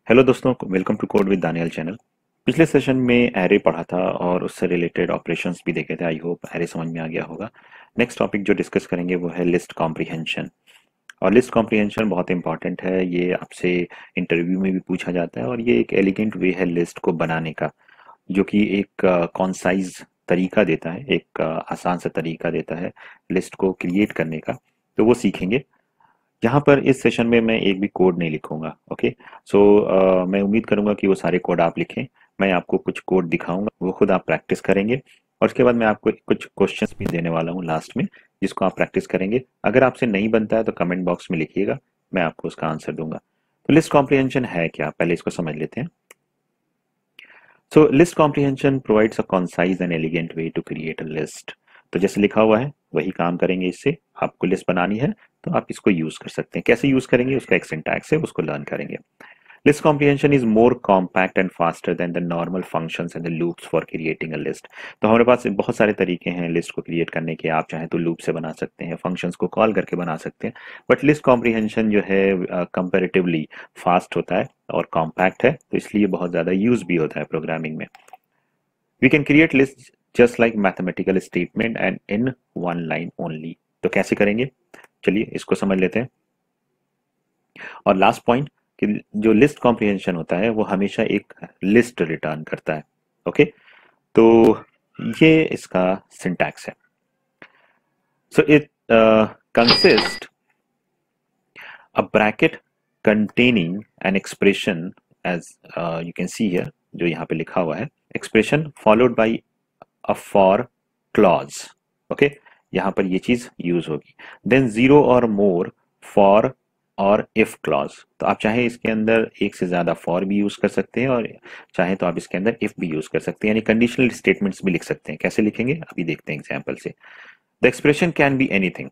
Hello दोस्तों, welcome to code with Danial channel. पिछले session में एरे पढ़ा था और उससे रिलेटेड ऑपरेशंस भी देखे थे। आई होप एरे समझ में आ गया होगा। नेक्स्ट टॉपिक जो डिस्कस करेंगे वो है लिस्ट कॉम्प्रिहेंशन। और लिस्ट कॉम्प्रिहेंशन बहुत इंपॉर्टेंट है, ये आपसे इंटरव्यू में भी पूछा जाता है और ये एक एलिगेंट वे है लिस्ट को बनाने का, जो कि एक कॉन्साइज तरीका देता है, एक आसान सा तरीका देता है लिस्ट को क्रिएट करने का। तो वो सीखेंगे। यहाँ पर इस सेशन में मैं एक भी कोड नहीं लिखूंगा। ओके। सो मैं उम्मीद करूंगा कि वो सारे कोड आप लिखें। मैं आपको कुछ कोड दिखाऊंगा, वो खुद आप प्रैक्टिस करेंगे और उसके बाद मैं आपको कुछ क्वेश्चंस भी देने वाला हूँ लास्ट में, जिसको आप प्रैक्टिस करेंगे। अगर आपसे नहीं बनता है तो कमेंट बॉक्स में लिखिएगा, मैं आपको उसका आंसर दूंगा। तो लिस्ट कॉम्प्रिहेंशन है क्या, पहले इसको समझ लेते हैं। So list comprehension provides a concise and elegant way to create a list. तो जैसे लिखा हुआ है वही काम करेंगे। इससे आपको लिस्ट बनानी है तो आप इसको यूज कर सकते हैं। कैसे यूज करेंगे उसका एक सिंटैक्स है, उसको लर्न करेंगे। List comprehension is more compact and faster than the normal functions and the loops for creating a list। तो हमारे पास बहुत सारे तरीके हैं लिस्ट को क्रिएट करने के। आप चाहें तो लूप से बना सकते हैं, फंक्शंस को कॉल करके बना सकते हैं, बट लिस्ट कॉम्प्रिहेंशन जो है कंपैरेटिवली फास्ट होता है और कॉम्पैक्ट है, तो इसलिए बहुत ज़्यादा यूज भी होता है प्रोग्रामिंग में। We can create list just like mathematical statement and in one line only. तो कैसे करेंगे, चलिए इसको समझ लेते हैं। और लास्ट पॉइंट कि जो लिस्ट कॉम्प्रिहेंशन होता है वो हमेशा एक लिस्ट रिटर्न करता है। ओके। तो ये इसका सिंटैक्स है। So it consist a bracket containing an expression as you can see here, जो यहाँ पे लिखा हुआ है, expression followed by a for clause. Okay, यहाँ पर ये चीज यूज होगी। Then zero or more for और इफ क्लॉज। तो आप चाहे इसके अंदर एक से ज्यादा फॉर भी यूज कर सकते हैं और चाहे तो आप इसके अंदर इफ भी यूज कर सकते हैं, यानी कंडीशनल स्टेटमेंट्स भी लिख सकते हैं। कैसे लिखेंगे अभी देखते हैं एग्जांपल से। The expression can be anything.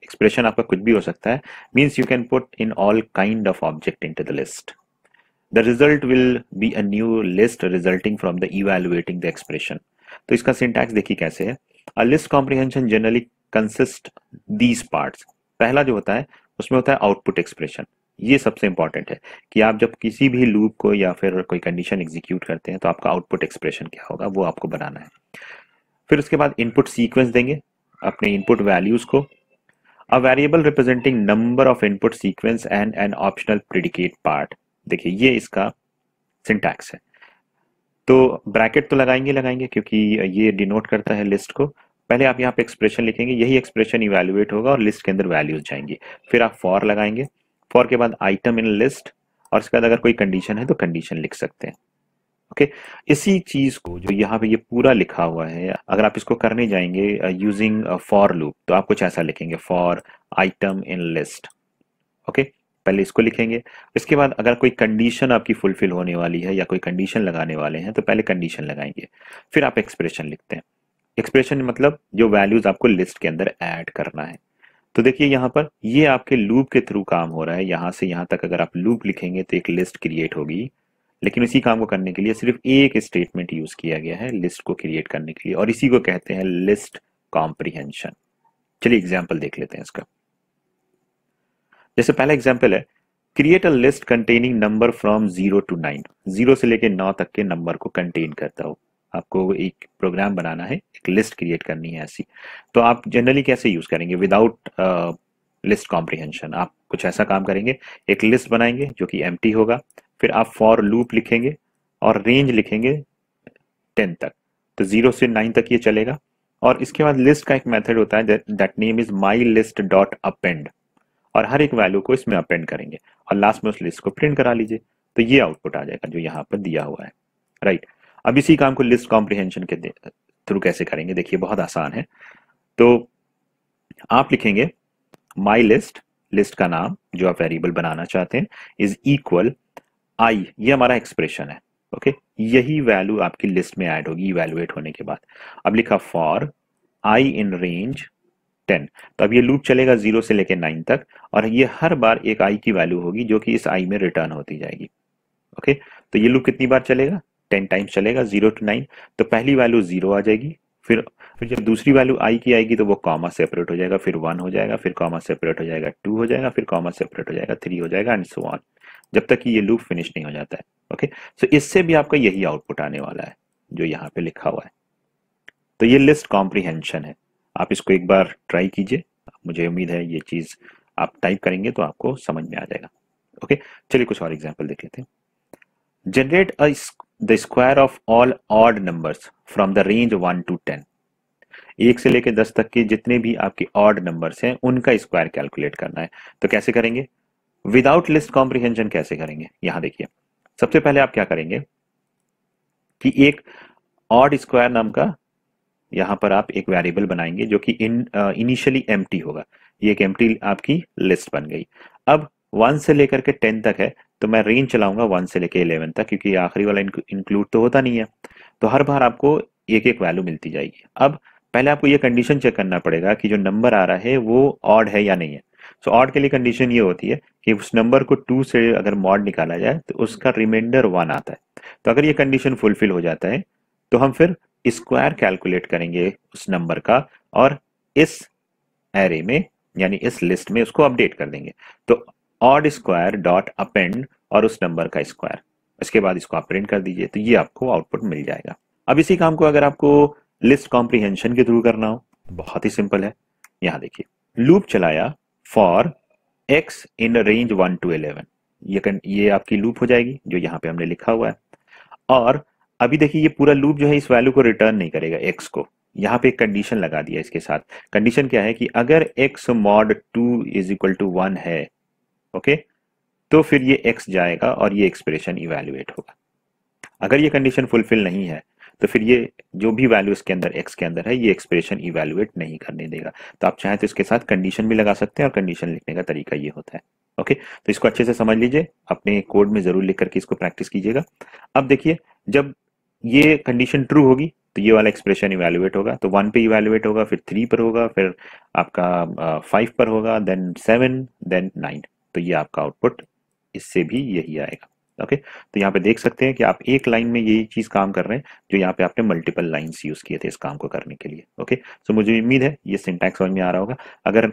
Expression आपका कुछ भी हो सकता है। Means you can put in all kind of object into the list. The result will be a new list resulting from the evaluating the expression। तो इसका syntax देखिए कैसे है। A list comprehension generally consist these parts। पहला जो होता है उसमें होता है आउटपुट एक्सप्रेशन। ये सबसे इंपॉर्टेंट है कि आप जब किसी भी लूप को या फिर कोई कंडीशन एग्जीक्यूट करते हैं तो आपका आउटपुट एक्सप्रेशन क्या होगा वो आपको बनाना है। फिर उसके बाद इनपुट सीक्वेंस देंगे अपने इनपुट वैल्यूज को। A variable representing number of input sequence and an optional predicate part. देखिए ये इसका सिंटैक्स है। तो ब्रैकेट तो लगाएंगे लगाएंगे क्योंकि ये डिनोट करता है लिस्ट को। पहले आप यहाँ पे एक्सप्रेशन लिखेंगे, यही एक्सप्रेशन इवैल्यूएट होगा और लिस्ट के अंदर वैल्यूज जाएंगी। फिर आप फॉर लगाएंगे, फॉर के बाद आइटम इन लिस्ट, और इसके बाद अगर कोई कंडीशन है तो कंडीशन लिख सकते हैं। ओके। इसी चीज को जो यहाँ पे ये पूरा लिखा हुआ है, अगर आप इसको करने जाएंगे यूजिंग फॉर लूप तो आप कुछ ऐसा लिखेंगे, for item in list. Okay, पहले इसको लिखेंगे। इसके बाद अगर कोई कंडीशन आपकी फुलफिल होने वाली है या कोई कंडीशन लगाने वाले हैं तो पहले कंडीशन लगाएंगे, फिर आप एक्सप्रेशन लिखते हैं। एक्सप्रेशन मतलब जो वैल्यूज आपको लिस्ट के अंदर ऐड करना है। तो देखिए यहाँ पर ये आपके लूप के थ्रू काम हो रहा है। यहाँ से यहाँ तक अगर आप लूप लिखेंगे तो एक लिस्ट क्रिएट होगी, लेकिन इसी काम को करने के लिए सिर्फ एक स्टेटमेंट यूज किया गया है लिस्ट को क्रिएट करने के लिए, और इसी को कहते हैं लिस्ट कॉम्प्रिहेंशन। चलिए एग्जाम्पल देख लेते हैं इसका। जैसे पहला एग्जाम्पल है, create a list containing number from 0 to 9। 0 से लेके 9 तक के नंबर को कंटेन करता हो। आपको एक प्रोग्राम बनाना है, एक लिस्ट क्रिएट करनी है ऐसी। तो आप जनरली कैसे यूज करेंगे विदाउट लिस्ट कॉम्प्रिहेंशन? आप कुछ ऐसा काम करेंगे, एक लिस्ट बनाएंगे जो कि एम्प्टी होगा, फिर आप फॉर लूप लिखेंगे और रेंज लिखेंगे 10 तक। तो 0 से 9 तक ये चलेगा। और इसके बाद लिस्ट का एक मेथड होता है that name is my list dot append, और हर एक वैल्यू को इसमें अपेंड करेंगे और लास्ट में उस लिस्ट को प्रिंट करा लीजिए। तो ये आउटपुट आ जाएगा जो यहाँ पर दिया हुआ है। राइट। अब इसी काम को लिस्ट कॉम्प्रिहेंशन के थ्रू कैसे करेंगे, देखिए बहुत आसान है। तो आप लिखेंगे माई लिस्ट, लिस्ट का नाम जो आप वेरिएबल बनाना चाहते हैं, इज इक्वल आई, ये हमारा एक्सप्रेशन है। ओके, यही वैल्यू आपकी लिस्ट में ऐड होगी इवैल्यूएट होने के बाद। अब लिखा फॉर आई इन रेंज 10। तो अब ये लूप चलेगा 0 से लेकर 9 तक, और ये हर बार एक आई की वैल्यू होगी जो कि इस आई में रिटर्न होती जाएगी। ओके, तो ये लूप कितनी बार चलेगा, 10 टाइम्स चलेगा 0 to 9। तो पहली वैल्यू 0 आ जाएगी, फिर जब दूसरी वैल्यू आई की आएगी तो वो कॉमा सेपरेट हो जाएगा, फिर 1 हो जाएगा, फिर कॉमा सेपरेट हो जाएगा, 2 हो जाएगा, फिर कॉमा सेपरेट हो जाएगा, 3 हो जाएगा, एंड सो ऑन। जब तक कि ये लूप फिनिश नहीं हो जाता है। ओके, सो इससे भी आपका यही आउटपुट आने वाला है जो यहाँ पे लिखा हुआ है। तो ये लिस्ट कॉम्प्रिहेंशन है। आप इसको एक बार ट्राई कीजिए, मुझे उम्मीद है ये चीज आप टाइप करेंगे तो आपको समझ में आ जाएगा। ओके, चलिए कुछ और एग्जांपल देख लेते हैं। Generate the square of all odd numbers from the range 1 to 10। 1 से लेकर 10 तक के जितने भी आपके ऑड नंबर्स हैं उनका स्क्वायर कैलकुलेट करना है। तो कैसे करेंगे? विदाउट लिस्ट कॉम्प्रिहेंशन कैसे करेंगे? यहां देखिए, सबसे पहले आप क्या करेंगे कि एक ऑड स्क्वायर नाम का यहाँ पर आप एक वेरिएबल बनाएंगे जो कि इनिशियली एम्प्टी होगा। ये एक एम्प्टी आपकी लिस्ट बन गई। अब 1 से लेकर के 10 तक है, तो मैं रेंज चलाऊंगा 1 से लेकर 11 तक, क्योंकि आखिरी वाला इंक्लूड तो होता नहीं है। तो हर बार आपको एक एक वैल्यू मिलती जाएगी। अब पहले आपको ये कंडीशन चेक करना पड़ेगा कि जो नंबर आ रहा है वो ऑड है या नहीं है। सो ऑड के लिए कंडीशन ये होती है कि उस नंबर को 2 से अगर मॉड निकाला जाए तो उसका रिमाइंडर 1 आता है। तो अगर ये कंडीशन फुलफिल हो जाता है तो हम फिर स्क्वायर कैलकुलेट करेंगे उस नंबर का और इस एरे में यानी इस लिस्ट में उसको अपडेट कर देंगे। तो ऑड स्क्वायर डॉट अपेंड और उस नंबर का स्क्वायर, इसके बाद इसको आप प्रिंट कर दीजिए, तो ये आपको आउटपुट मिल जाएगा। अब इसी काम को अगर आपको लिस्ट कॉम्प्रिहेंशन के थ्रू करना हो, बहुत ही सिंपल है। यहां देखिए, लूप चलाया for x in range 1 to 11। ये आपकी लूप हो जाएगी जो यहाँ पे हमने लिखा हुआ है। और अभी देखिए, ये पूरा लूप जो है इस वैल्यू को रिटर्न नहीं करेगा, x को। यहाँ पे एक कंडीशन लगा दिया इसके साथ। कंडीशन क्या है कि अगर x mod 2 is equal to 1 है, ओके, तो फिर ये x जाएगा और ये एक्सप्रेशन इवेल्युएट होगा। अगर ये कंडीशन फुलफिल नहीं है तो फिर ये जो भी वैल्यू इसके अंदर x के अंदर है ये एक्सप्रेशन इवेल्युएट नहीं करने देगा। तो आप चाहें तो इसके साथ कंडीशन भी लगा सकते हैं और कंडीशन लिखने का तरीका ये होता है। ओके, तो इसको अच्छे से समझ लीजिए, अपने कोड में जरूर लिख करके इसको प्रैक्टिस कीजिएगा। अब देखिए, जब ये कंडीशन ट्रू होगी तो ये वाला एक्सप्रेशन इवेल्युएट होगा। तो 1 पे इवेल्युएट होगा, फिर 3 पर होगा, फिर आपका 5 पर होगा, देन 7, देन 9। तो ये आपका आउटपुट इससे भी यही आएगा। ओके, तो यहाँ पे देख सकते हैं कि आप एक लाइन में यही चीज काम कर रहे हैं जो यहाँ पे आपने मल्टीपल लाइंस यूज किए थे इस काम को करने के लिए। ओके, सो मुझे उम्मीद है ये सिंटैक्स समझ में आ रहा होगा। अगर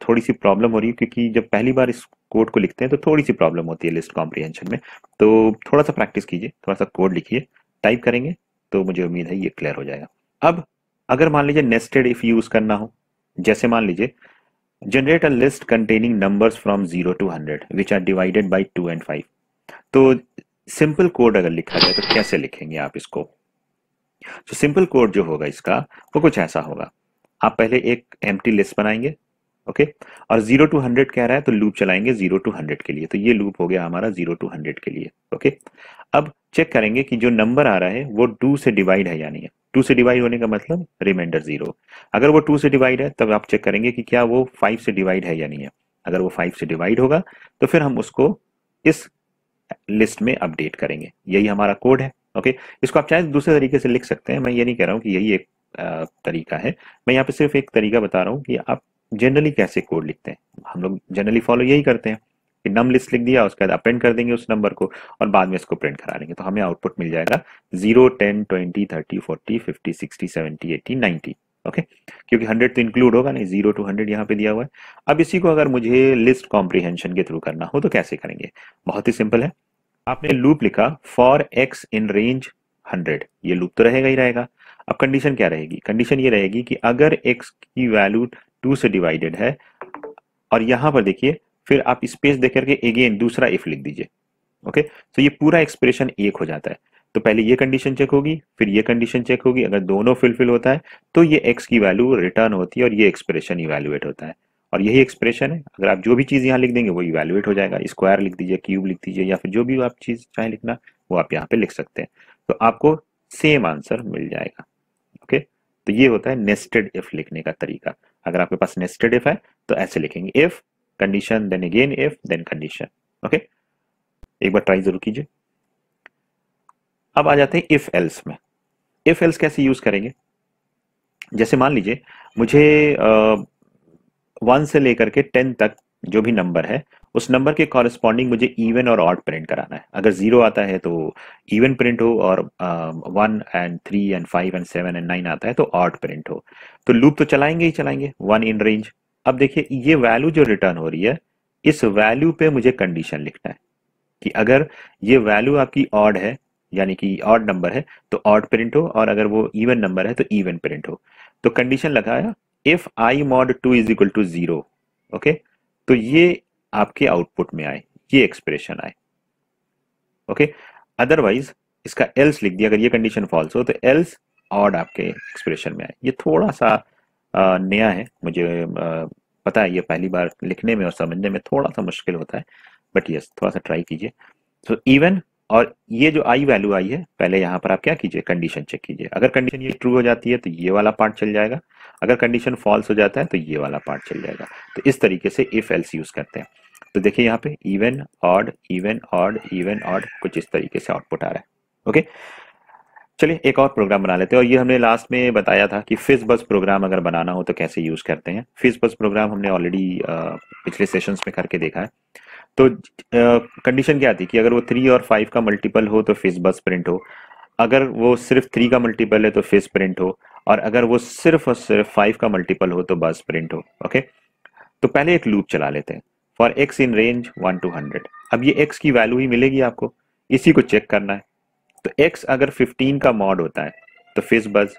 थोड़ी सी प्रॉब्लम हो रही है, क्योंकि जब पहली बार इस कोड को लिखते हैं तो थोड़ी सी प्रॉब्लम होती है लिस्ट कॉम्प्रिहेंशन में, तो थोड़ा सा प्रैक्टिस कीजिए, थोड़ा सा कोड लिखिए, टाइप करेंगे तो मुझे उम्मीद है ये क्लियर हो जाएगा। अब अगर मान लीजिए नेस्टेड इफ यूज करना हो, जैसे मान लीजिए generate a list containing numbers from 0 to 100 which are divided by 2 and 5। तो सिंपल कोड अगर लिखा जाए तो कैसे लिखेंगे आप इसको? तो सिंपल कोड जो होगा इसका वो कुछ ऐसा होगा। आप पहले एक एम्प्टी लिस्ट बनाएंगे, ओके, और 0 to 100 कह रहा है तो लूप चलाएंगे 0 to 100 के लिए। तो ये लूप हो गया हमारा 0 to 100 के लिए। ओके, अब चेक करेंगे कि जो नंबर आ रहा है वो 2 से डिवाइड है या नहीं है। 2 से डिवाइड होने का मतलब रिमाइंडर 0। अगर वो 2 से डिवाइड है तब आप चेक करेंगे कि क्या वो 5 से डिवाइड है या नहीं है। अगर वो 5 से डिवाइड होगा तो फिर हम उसको इस लिस्ट में अपडेट करेंगे। यही हमारा कोड है। ओके, इसको आप चाहे दूसरे तरीके से लिख सकते हैं, मैं ये नहीं कह रहा हूँ कि यही एक तरीका है। मैं यहाँ पे सिर्फ एक तरीका बता रहा हूँ कि आप जनरली कैसे कोड लिखते हैं। हम लोग जनरली फॉलो यही करते हैं कि नम लिस्ट लिख दिया, उसके बाद अपेंड कर देंगे उस नंबर को और बाद में इसको प्रिंट करा देंगे। तो हमें आउटपुट मिल जाएगा 0, 10, 20, 30, 40, 50, 60, 70, 80, 90। ओके, क्योंकि 100 तो इंक्लूड होगा नहीं, 0 to 100 यहाँ पे दिया हुआ है। अब इसी को अगर मुझे लिस्ट कॉम्प्रिहेंशन के थ्रू करना हो तो कैसे करेंगे? बहुत ही सिंपल है। आपने लूप लिखा फॉर x इन रेंज 100, ये लूप तो रहेगा ही रहेगा। अब कंडीशन क्या रहेगी? कंडीशन ये रहेगी कि अगर x की वैल्यू 2 से डिवाइडेड है, और यहां पर देखिए फिर आप स्पेस देकर के अगेन दूसरा इफ लिख दीजिए। ओके, तो ये पूरा एक्सप्रेशन एक हो जाता है। तो पहले ये कंडीशन चेक होगी, फिर ये कंडीशन चेक होगी, अगर दोनों फुलफिल होता है तो ये x की वैल्यू रिटर्न होती है और ये एक्सप्रेशन इवेल्युएट होता है। और यही एक्सप्रेशन है, अगर आप जो भी चीज यहाँ लिख देंगे वो इवेल्युएट हो जाएगा। स्क्वायर लिख दीजिए, क्यूब लिख दीजिए, या फिर जो भी आप चीज चाहे लिखना वो आप यहाँ पे लिख सकते हैं, तो आपको सेम आंसर मिल जाएगा। ओके, तो ये होता है नेस्टेड इफ लिखने का तरीका। अगर आपके पास नेस्टेड इफ है तो ऐसे लिखेंगे, if condition then again if then condition. Okay, एक बार ट्राई जरूर कीजिए। अब आ जाते हैं इफ एल्स में। इफ एल्स कैसे यूज करेंगे? जैसे मान लीजिए मुझे 1 से लेकर के 10 तक जो भी नंबर है उस नंबर के कॉरेस्पॉन्डिंग मुझे इवन और ऑड प्रिंट कराना है। अगर 0 आता है तो इवन प्रिंट हो, और 1 and 3 and 5 and 7 and 9 आता है तो ऑड प्रिंट हो। तो लूप तो चलाएंगे ही चलाएंगे 1 इन रेंज। अब देखिए ये वैल्यू जो रिटर्न हो रही है, इस वैल्यू पे मुझे कंडीशन लिखना है। कि अगर ये वैल्यू आपकी ऑड है, यानी कि ऑड नंबर है, तो ऑड प्रिंट हो, और अगर वो इवन नंबर है तो इवन प्रिंट हो। तो कंडीशन लगाया if I mod 2 is equal to 0, okay, तो ये आपके आउटपुट में आए, ये एक्सप्रेशन आए, ओके। अदरवाइज इसका एल्स लिख दिया, अगर ये कंडीशन फॉल्स हो तो एल्स ऑड आपके एक्सप्रेशन में आए। ये थोड़ा सा नया है, मुझे पता है, ये पहली बार लिखने में और समझने में थोड़ा सा मुश्किल होता है, बट यस थोड़ा सा ट्राई कीजिए। तो इवन, और ये जो आई वैल्यू आई है, पहले यहाँ पर आप क्या कीजिए, कंडीशन चेक कीजिए। अगर कंडीशन ये ट्रू हो जाती है तो ये वाला पार्ट चल जाएगा, अगर कंडीशन फॉल्स हो जाता है तो ये वाला पार्ट चल जाएगा। तो इस तरीके से इफ एल्स यूज करते हैं। तो देखिए यहाँ पे even odd even odd even odd, कुछ इस तरीके से आउटपुट आ रहा है, ओके। चलिए एक और प्रोग्राम बना लेते हैं, और ये हमने लास्ट में बताया था कि फिज बस प्रोग्राम अगर बनाना हो तो कैसे यूज करते हैं। फिज बस प्रोग्राम हमने ऑलरेडी पिछले सेशंस में करके देखा है। तो कंडीशन क्या थी कि अगर वो 3 और 5 का मल्टीपल हो तो फिज बस प्रिंट हो, अगर वो सिर्फ 3 का मल्टीपल है तो फिज प्रिंट हो, और अगर वो सिर्फ और सिर्फ 5 का मल्टीपल हो तो बस प्रिंट हो, ओके। तो पहले एक लूप चला लेते हैं, for x in range 1 to 100। अब ये एक्स की वैल्यू ही मिलेगी आपको, इसी को चेक करना है। तो एक्स अगर 15 का मॉड होता है तो फिज बज,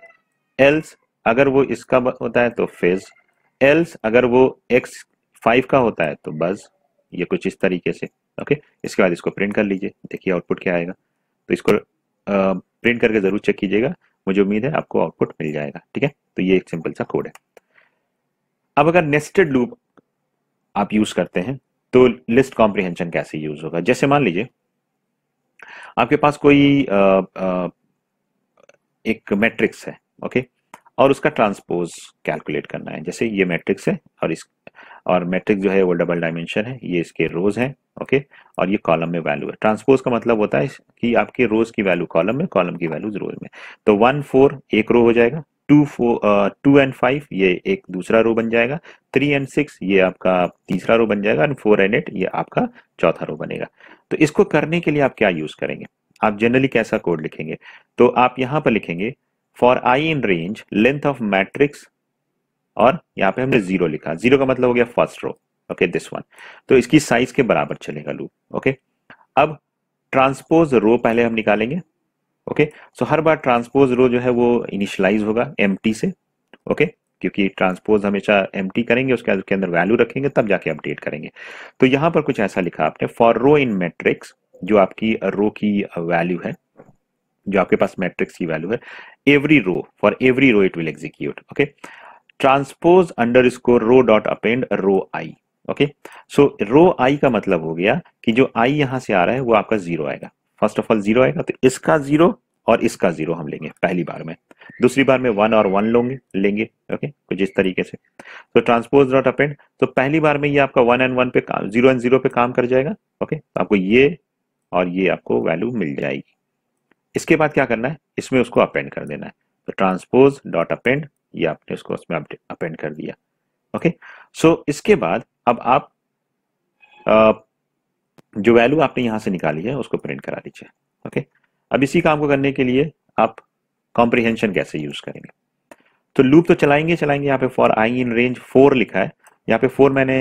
एल्स अगर वो इसका होता है तो फिज, एल्स अगर वो एक्स 5 का होता है तो बज। ये कुछ इस तरीके से, ओके। इसके बाद इसको प्रिंट कर लीजिए, देखिए आउटपुट क्या आएगा। तो इसको प्रिंट करके जरूर चेक कीजिएगा, मुझे उम्मीद है आपको आउटपुट मिल जाएगा, ठीक है। तो ये एक सिंपल सा कोड है। अब अगर नेस्टेड लूप आप यूज करते हैं तो लिस्ट कॉम्प्रिहेंशन कैसे यूज होगा। जैसे मान लीजिए आपके पास कोई एक मैट्रिक्स है, ओके, और उसका ट्रांसपोज कैलकुलेट करना है। जैसे ये मैट्रिक्स है, और मैट्रिक्स जो है वो डबल डायमेंशन है, ये इसके रोज हैं, ओके, और ये कॉलम में वैल्यू है। ट्रांसपोज का मतलब होता है कि आपके रोज की वैल्यू कॉलम में, कॉलम की वैल्यू रोज में। तो 1 4 एक रो हो जाएगा, 2 एंड 5 ये एक दूसरा रो बन जाएगा, 3 एंड 6 ये आपका तीसरा रो बन जाएगा, एंड 4 एंड 8 ये आपका चौथा रो बनेगा। तो इसको करने के लिए आप क्या यूज करेंगे, आप जनरली कैसा कोड लिखेंगे। तो आप यहां पर लिखेंगे for I in range length of matrix, और यहाँ पे हमने 0 लिखा, 0 का मतलब हो गया first row, okay, this one. तो इसकी साइज के बराबर चलेगा लूप, ओके। अब ट्रांसपोज रो पहले हम निकालेंगे, ओके। सो हर बार ट्रांसपोज रो जो है वो इनिशियलाइज होगा एम्प्टी से, ओके, क्योंकि ट्रांसपोज हमेशा एम्प्टी करेंगे, उसके अंदर वैल्यू रखेंगे, तब जाके अपडेट करेंगे। तो यहां पर कुछ ऐसा लिखा आपने, फॉर रो इन मैट्रिक्स, जो आपकी रो की वैल्यू है, जो आपके पास मैट्रिक्स की वैल्यू है, every row, for every row it will execute, okay. Transpose underscore row dot append row I, okay. So row I का मतलब हो गया कि जो आई यहां से आ रहा है वो आपका 0 आएगा। फर्स्ट ऑफ ऑल 0 आएगा, तो इसका 0 और इसका 0 हम लेंगे पहली बार में, दूसरी बार में 1 और 1 लेंगे, ओके, कुछ इस तरीके से। तो ट्रांसपोज डॉट अपेंड, तो पहली बार में ये आपका 1 एंड 1 पे काम, 0 एंड 0 पे काम कर जाएगा, ओके। तो आपको ये और ये आपको वैल्यू मिल जाएगी। इसके बाद क्या करना है, इसमें उसको अपेंड कर देना है। तो ट्रांसपोज डॉट अपेंड, ये आपने उसको उसमें अपेंड कर दिया, ओके। सो इसके बाद अब आप जो वैल्यू आपने यहां से निकाली है उसको प्रिंट करा दीजिए, ओके। अब इसी काम को करने के लिए आप कॉम्प्रिहेंशन कैसे यूज करेंगे। तो लूप तो चलाएंगे चलाएंगे, यहाँ पे फॉर आई इन रेंज 4 लिखा है, यहाँ पे 4 मैंने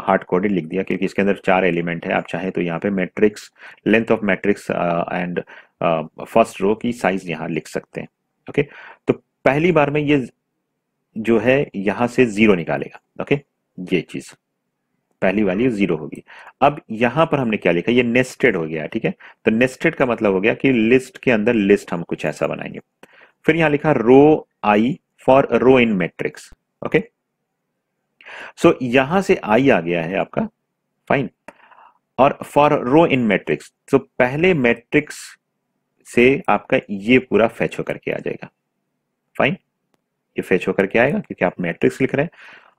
हार्ड कोडेड लिख दिया क्योंकि इसके अंदर 4 एलिमेंट है। आप चाहे तो यहाँ पे matrix, length of matrix and first row की साइज यहाँ लिख सकते हैं, ओके। तो पहली बार में ये जो है यहां से 0 निकालेगा, ओके, ये चीज पहली वैल्यू 0 होगी। अब यहां पर हमने क्या लिखा, ये नेस्टेड हो गया, ठीक है। तो नेस्टेड का मतलब हो गया कि लिस्ट के अंदर लिस्ट हम कुछ ऐसा बनाएंगे। फिर यहां लिखा row I for row in matrix, okay. So यहां से आई आ गया है आपका, फाइन। और फॉर रो इन मैट्रिक्स, तो पहले मैट्रिक्स से आपका ये पूरा फेच होकर के आ जाएगा, फाइन। ये फेच होकर के आएगा क्योंकि आप मैट्रिक्स लिख रहे हैं,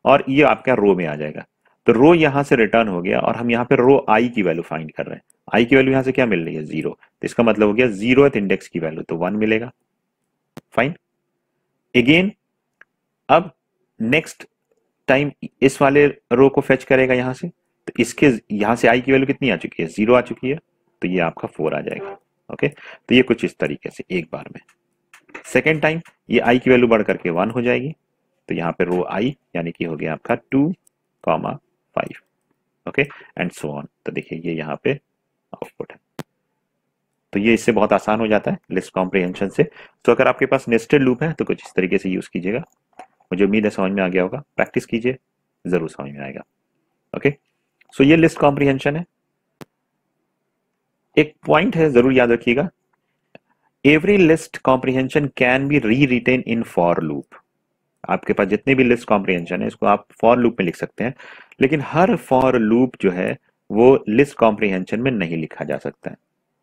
और ये आपका रो में आ जाएगा। तो रो यहां से रिटर्न हो गया, और हम यहां पे रो आई की वैल्यू फाइंड कर रहे हैं। आई की वैल्यू यहां से क्या मिल रही है, 0। तो इसका मतलब हो गया 0th इंडेक्स की वैल्यू तो 1 मिलेगा, फाइन। अगेन अब नेक्स्ट टाइम इस वाले रो को फेच करेगा यहां से, तो इसके यहां से आई की वैल्यू कितनी आ चुकी है, 0 आ चुकी है, तो ये आपका 4 आ जाएगा, ओके। तो ये कुछ इस तरीके से एक बार में। सेकेंड टाइम ये आई की वैल्यू बढ़ करके 1 हो जाएगी, तो यहाँ पे रो आई यानी कि हो गया आपका 2, 5, ओके, एंड सो ऑन। तो देखिए ये यहाँ पे आउटपुट है। तो ये इससे बहुत आसान हो जाता है लिस्ट कॉम्प्रिहेंशन से। तो अगर आपके पास नेस्टेड लूप है तो कुछ इस तरीके से यूज कीजिएगा। मुझे उम्मीद है समझ में आ गया होगा, प्रैक्टिस कीजिए, जरूर समझ में आएगा। ओके, सो ये लिस्ट कॉम्प्रिहेंशन है। एक पॉइंट है, जरूर याद रखिएगा, every list comprehension can be री रिटेन इन फॉर लूप। आपके पास जितने भी लिस्ट कॉम्प्रिहेंशन है इसको आप फॉर लूप में लिख सकते हैं, लेकिन हर फॉर लूप जो है वो लिस्ट कॉम्प्रिहेंशन में नहीं लिखा जा सकता है।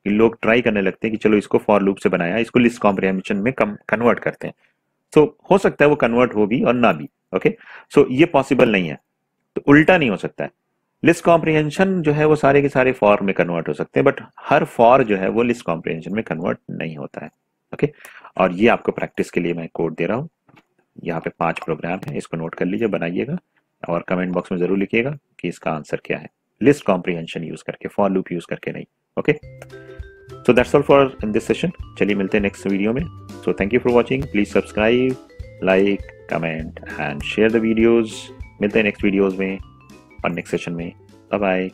कि लोग ट्राई करने लगते हैं कि चलो इसको फॉर लूप से बनाया, इसको लिस्ट कॉम्प्रिहेंशन में कन्वर्ट करते हैं। सो हो सकता है वो कन्वर्ट हो भी और ना भी। ओके, सो ये पॉसिबल नहीं है। तो उल्टा नहीं हो सकता है, लिस्ट कॉम्प्रिहेंशन जो है वो सारे के सारे फॉर में कन्वर्ट हो सकते हैं, बट हर फॉर जो है वो लिस्ट कॉम्प्रिहेंशन में कन्वर्ट नहीं होता है। ओके, और ये आपको प्रैक्टिस के लिए मैं कोड दे रहा हूँ। यहाँ पे 5 प्रोग्राम है, इसको नोट कर लीजिए, बनाइएगा और कमेंट बॉक्स में जरूर लिखिएगा कि इसका आंसर क्या है, लिस्ट कॉम्प्रिहेंशन यूज करके, फॉर लूप यूज करके नहीं। Okay, so that's all for in this session. चलिए मिलते हैं नेक्स्ट वीडियो में। So thank you for watching, please subscribe, like, comment and share the videos. मिलते हैं नेक्स्ट वीडियोज में और नेक्स्ट सेशन में। Bye bye.